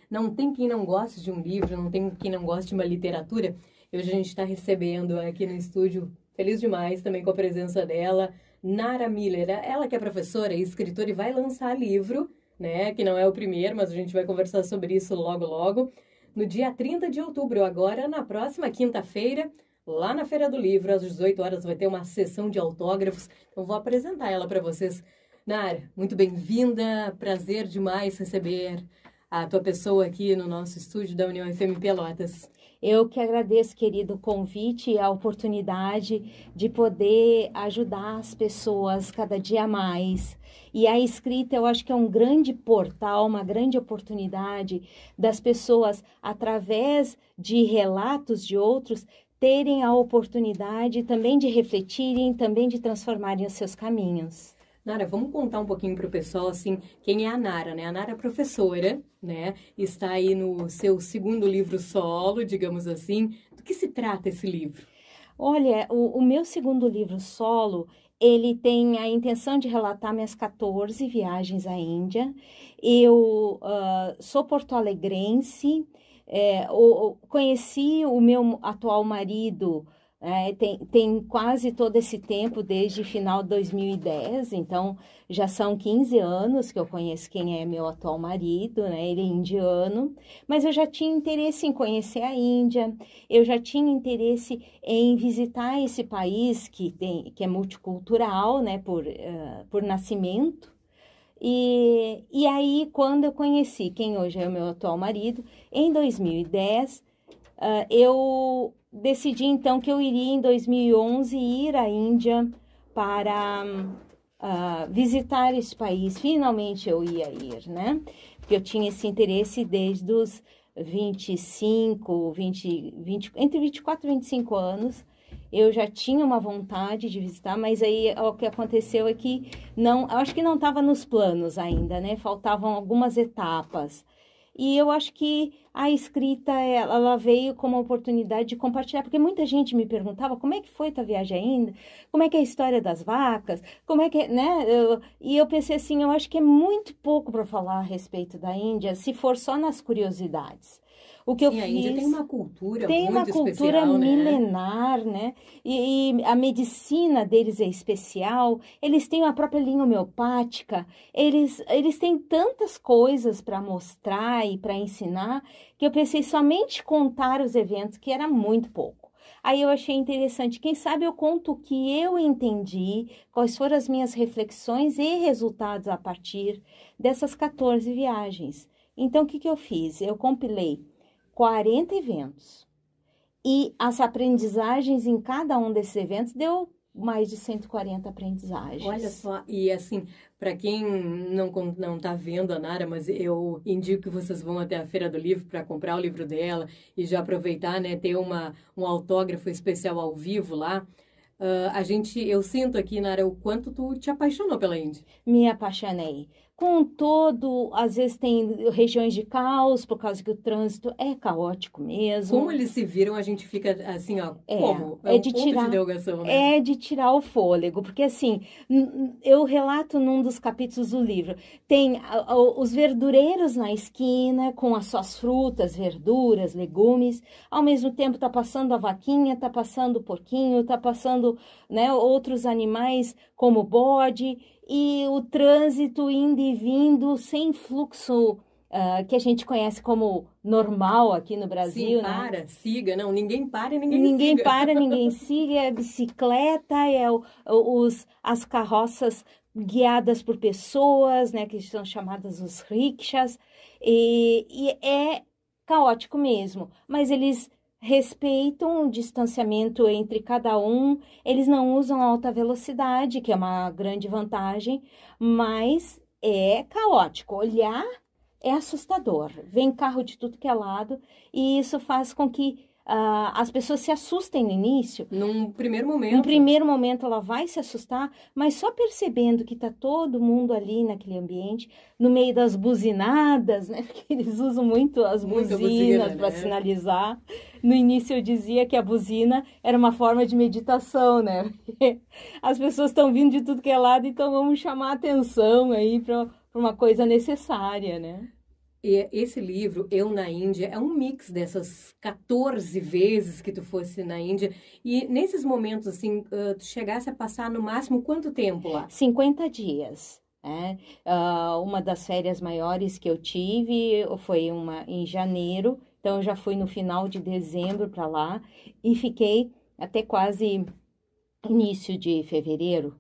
Não tem quem não goste de um livro, não tem quem não goste de uma literatura. E hoje a gente está recebendo aqui no estúdio, feliz demais também com a presença dela, Nara Miller. Ela que é professora e escritora e vai lançar livro, né? Que não é o primeiro, mas a gente vai conversar sobre isso logo, logo. No dia 30 de outubro, agora na próxima quinta-feira, lá na Feira do Livro, às 18 horas, vai ter uma sessão de autógrafos. Então vou apresentar ela para vocês. Nara, muito bem-vinda, prazer demais receber a tua pessoa aqui no nosso estúdio da União FM Pelotas. Eu que agradeço, querido, o convite e a oportunidade de poder ajudar as pessoas cada dia mais. E a escrita, eu acho que é um grande portal, uma grande oportunidade das pessoas, através de relatos de outros, terem a oportunidade também de refletirem, também de transformarem os seus caminhos. Nara, vamos contar um pouquinho para o pessoal, assim, quem é a Nara, né? A Nara é professora, né? Está aí no seu segundo livro solo, digamos assim. Do que se trata esse livro? Olha, o meu segundo livro solo, ele tem a intenção de relatar minhas 14 viagens à Índia. Eu sou porto-alegrense, conheci o meu atual marido. Tem quase todo esse tempo, desde final de 2010, então já são 15 anos que eu conheço quem é meu atual marido, né? Ele é indiano, mas eu já tinha interesse em conhecer a Índia, eu já tinha interesse em visitar esse país que é multicultural, né? Por nascimento. E aí, quando eu conheci quem hoje é o meu atual marido, em 2010, eu decidi então que eu iria em 2011 ir à Índia para visitar esse país. Finalmente eu ia ir, né? Porque eu tinha esse interesse desde os 25, 20, entre 24 e 25 anos. Eu já tinha uma vontade de visitar, mas aí o que aconteceu é que não, eu acho que não estava nos planos ainda, né? Faltavam algumas etapas. E eu acho que a escrita, ela veio como uma oportunidade de compartilhar, porque muita gente me perguntava como é que foi tua viagem ainda, como é que é a história das vacas, como é que, né? E eu pensei assim, eu acho que é muito pouco para falar a respeito da Índia, se for só nas curiosidades. O que eu fiz, a Índia tem uma cultura tem muito uma cultura especial, milenar, né? E a medicina deles é especial, eles têm a própria linha homeopática, eles têm tantas coisas para mostrar e para ensinar, que eu pensei somente contar os eventos, que era muito pouco. Aí eu achei interessante, quem sabe eu conto o que eu entendi, quais foram as minhas reflexões e resultados a partir dessas 14 viagens. Então, o que eu fiz? Eu compilei 40 eventos. E as aprendizagens em cada um desses eventos deu mais de 140 aprendizagens. Olha só, e assim, para quem não está vendo a Nara, mas eu indico que vocês vão até a Feira do Livro para comprar o livro dela e já aproveitar, né, ter um autógrafo especial ao vivo lá. Eu sinto aqui, Nara, o quanto tu te apaixonou pela Índia. Me apaixonei. Com todo, às vezes tem regiões de caos, por causa que o trânsito é caótico mesmo. Como eles se viram, a gente fica assim, ó, como? É de tirar, de interrogação, né? É de tirar o fôlego, porque assim, eu relato num dos capítulos do livro, tem os verdureiros na esquina, com as suas frutas, verduras, legumes, ao mesmo tempo tá passando a vaquinha, tá passando o porquinho, tá passando, né, outros animais como bode, e o trânsito indo e vindo sem fluxo que a gente conhece como normal aqui no Brasil. Sim, para, siga, não, ninguém para e ninguém Ninguém siga. para, ninguém siga, é a bicicleta, as carroças guiadas por pessoas, né, que são chamadas os rickshaws, e é caótico mesmo, mas eles respeitam o distanciamento entre cada um, eles não usam alta velocidade, que é uma grande vantagem, mas é caótico. Olhar é assustador. Vem carro de tudo que é lado e isso faz com que as pessoas se assustem no início. Num primeiro momento. Num primeiro momento ela vai se assustar, mas só percebendo que tá todo mundo ali naquele ambiente, no meio das buzinadas, né? Porque eles usam muito as buzinas para sinalizar. No início eu dizia que a buzina era uma forma de meditação, né? Porque as pessoas estão vindo de tudo que é lado, então vamos chamar a atenção aí para uma coisa necessária, né? esse livro, Eu na Índia, é um mix dessas 14 vezes que tu fosse na Índia. E nesses momentos, assim, tu chegasse a passar no máximo quanto tempo lá? 50 dias. Uma das férias maiores que eu tive foi uma em janeiro, então eu já fui no final de dezembro para lá e fiquei até quase início de fevereiro.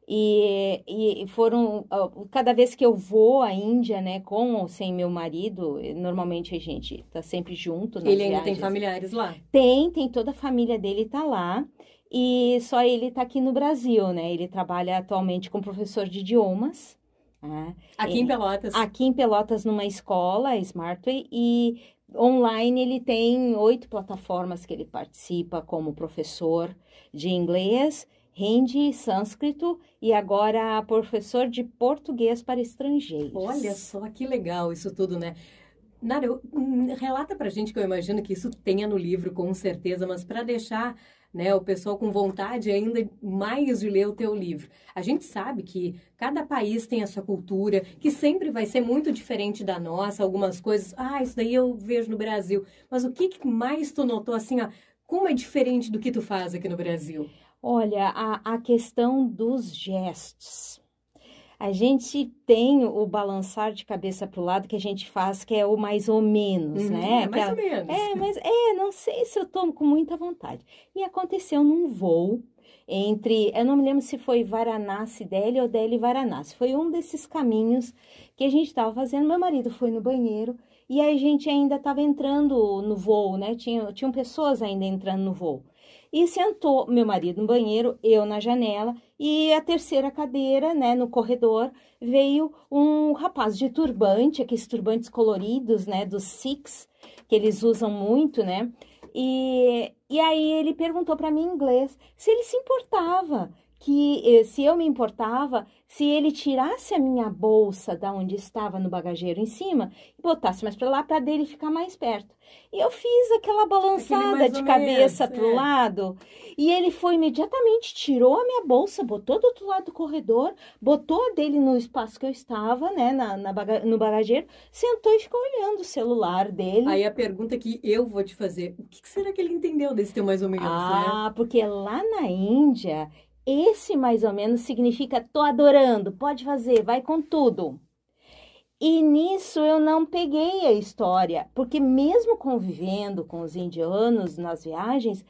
E foram, cada vez que eu vou à Índia, né, com ou sem meu marido, normalmente a gente tá sempre junto nas Ele ainda tem viagens. familiares lá? Tem toda a família dele tá lá, e só ele tá aqui no Brasil, né, ele trabalha atualmente como professor de idiomas, né, Aqui em Pelotas? aqui em Pelotas numa escola, Smartway, e online ele tem 8 plataformas que ele participa como professor de inglês, Hindi, sânscrito e agora professor de português para estrangeiros. Olha só que legal isso tudo, né? Nara, relata pra gente, que eu imagino que isso tenha no livro, com certeza, mas para deixar, né, o pessoal com vontade ainda mais de ler o teu livro. A gente sabe que cada país tem a sua cultura, que sempre vai ser muito diferente da nossa, algumas coisas, isso daí eu vejo no Brasil. Mas o que mais tu notou, assim, ó, como é diferente do que tu faz aqui no Brasil? Olha, a questão dos gestos. A gente tem o balançar de cabeça para o lado que a gente faz, que é o mais ou menos, né? É mais ou menos. Mas não sei se eu tomo com muita vontade. E aconteceu num voo eu não me lembro se foi Varanasi, Delhi ou Delhi Varanasi. Foi um desses caminhos que a gente estava fazendo. Meu marido foi no banheiro e a gente ainda estava entrando no voo, né? Tinham pessoas ainda entrando no voo. E sentou meu marido no banheiro, eu na janela, e a terceira cadeira, né, no corredor, veio um rapaz de turbante, aqueles turbantes coloridos, né, dos Sikhs, que eles usam muito, né, e aí ele perguntou para mim em inglês se ele se importava, se eu me importava, se ele tirasse a minha bolsa da onde estava no bagageiro em cima e botasse mais para lá para dele ficar mais perto. E eu fiz aquela balançada de cabeça para o lado e ele foi imediatamente, tirou a minha bolsa, botou do outro lado do corredor, botou a dele no espaço que eu estava, né, no bagageiro, sentou e ficou olhando o celular dele. Aí a pergunta que eu vou te fazer, o que será que ele entendeu desse teu mais ou menos, né? Porque lá na Índia, esse mais ou menos significa tô adorando, pode fazer, vai com tudo. E nisso eu não peguei a história, porque mesmo convivendo com os indianos nas viagens,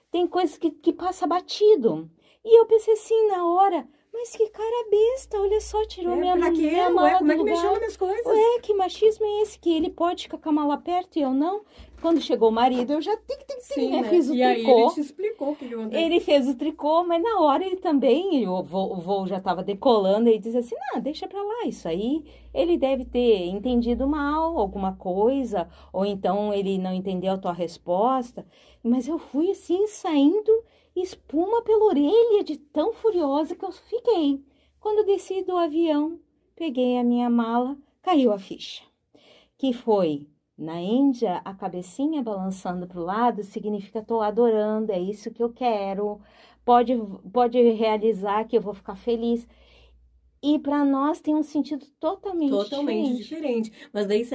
tem coisas que passa batido. E eu pensei assim na hora, mas que cara besta, olha só, tirou minha mala do lugar. Como é que mexeu nas minhas coisas? Que machismo é esse? Que ele pode ficar com a mala perto e eu não? Quando chegou o marido, eu já né? Fiz o tricô. E aí ele te explicou o que aconteceu. Ele fez o tricô, mas na hora ele também, o voo já estava decolando, e disse assim, deixa pra lá, isso aí ele deve ter entendido mal alguma coisa, ou então ele não entendeu a tua resposta. Mas eu fui assim, saindo espuma pela orelha de tão furiosa que eu fiquei. Quando eu desci do avião, peguei a minha mala, caiu a ficha. Que foi, na Índia, a cabecinha balançando para o lado significa estou adorando, é isso que eu quero, pode realizar que eu vou ficar feliz. E para nós tem um sentido totalmente diferente. Mas daí,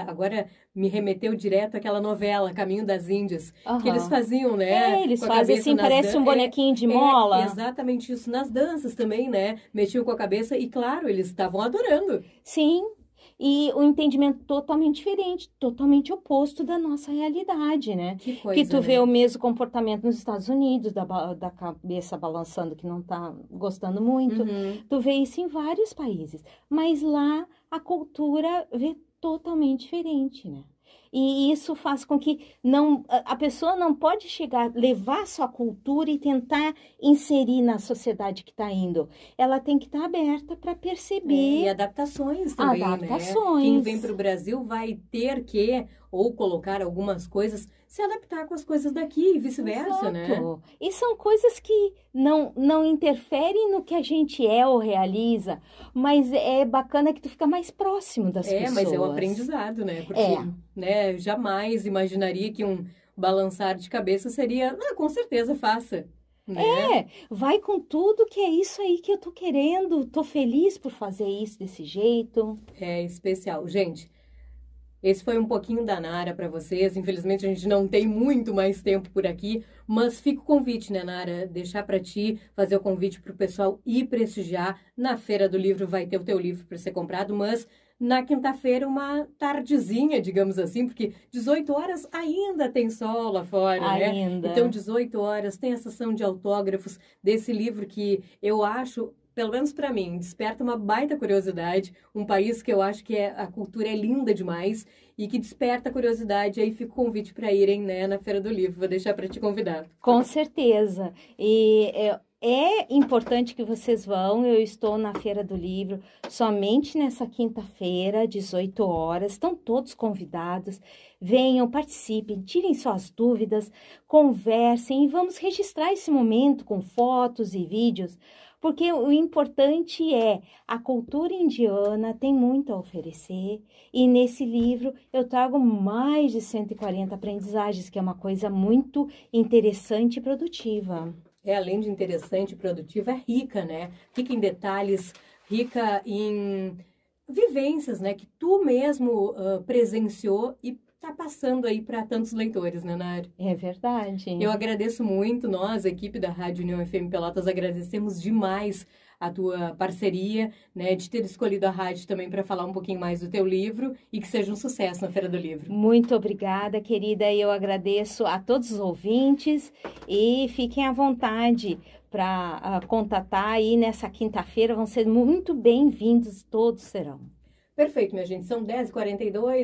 agora me remeteu direto àquela novela, Caminho das Índias, que eles faziam, né? Eles fazem assim, parece um bonequinho de mola. Exatamente isso. Nas danças também, né? Mexiam com a cabeça e, claro, eles estavam adorando. Sim. E o entendimento totalmente diferente, totalmente oposto da nossa realidade, né? Que coisa, que tu vê o mesmo comportamento nos Estados Unidos, da cabeça balançando, que não tá gostando muito. Tu vê isso em vários países. Mas lá a cultura vê totalmente diferente, né? E isso faz com que a pessoa não pode levar sua cultura e tentar inserir na sociedade que está indo. Ela tem que estar aberta para perceber. E adaptações também, né? Quem vem para o Brasil vai ter que, ou colocar algumas coisas, se adaptar com as coisas daqui e vice-versa, né? E são coisas que não interferem no que a gente é ou realiza, mas é bacana que tu fica mais próximo das pessoas. Mas é um aprendizado, né? Porque, né, jamais imaginaria que um balançar de cabeça seria, com certeza, faça. Né? Vai com tudo, que é isso aí que eu tô querendo, tô feliz por fazer isso desse jeito. É especial. Gente, Esse foi um pouquinho da Nara para vocês. Infelizmente, a gente não tem muito mais tempo por aqui, mas fica o convite, né, Nara? Deixar para ti, fazer o convite para o pessoal ir prestigiar. Na Feira do Livro vai ter o teu livro para ser comprado, mas na quinta-feira uma tardezinha, digamos assim, porque 18 horas ainda tem sol lá fora, né? Então, 18 horas tem a sessão de autógrafos desse livro que eu acho, pelo menos para mim, desperta uma baita curiosidade. Um país que eu acho que a cultura é linda demais e que desperta curiosidade. Aí fica o convite para irem, né, na Feira do Livro. Vou deixar para te convidar. Com certeza. E é importante que vocês vão. Eu estou na Feira do Livro somente nessa quinta-feira, 18 horas. Estão todos convidados. Venham, participem, tirem suas dúvidas, conversem e vamos registrar esse momento com fotos e vídeos. Porque o importante é, a cultura indiana tem muito a oferecer e nesse livro eu trago mais de 140 aprendizagens, que é uma coisa muito interessante e produtiva. Além de interessante e produtiva, é rica, né? Rica em detalhes, rica em vivências, né? Que tu mesmo presenciou e tá passando aí para tantos leitores, né, Nara? É verdade. Eu agradeço muito, nós, a equipe da Rádio União FM Pelotas, agradecemos demais a tua parceria, né, de ter escolhido a rádio também para falar um pouquinho mais do teu livro e que seja um sucesso na Feira do Livro. Muito obrigada, querida. Eu agradeço a todos os ouvintes e fiquem à vontade para contatar aí nessa quinta-feira. Vão ser muito bem-vindos, todos serão. Perfeito, minha gente. São 10h42.